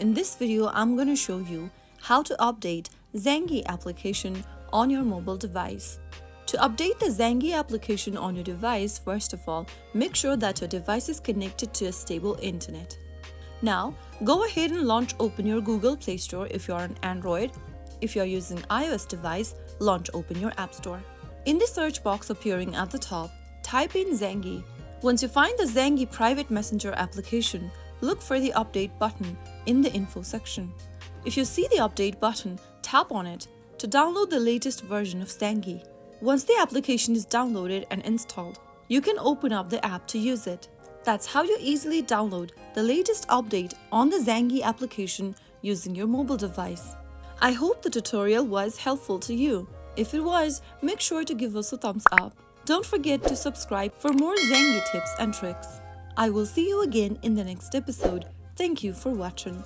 In this video, I'm going to show you how to update Zangi application on your mobile device. To update the Zangi application on your device, first of all, make sure that your device is connected to a stable internet. Now, go ahead and open your Google Play Store if you're on Android. If you're using iOS device, open your App Store. In the search box appearing at the top, type in Zangi. Once you find the Zangi private messenger application, look for the update button in the info section. If you see the update button, tap on it to download the latest version of Zangi. Once the application is downloaded and installed, you can open up the app to use it. That's how you easily download the latest update on the Zangi application using your mobile device. I hope the tutorial was helpful to you. If it was, make sure to give us a thumbs up. Don't forget to subscribe for more Zangi tips and tricks. I will see you again in the next episode. Thank you for watching.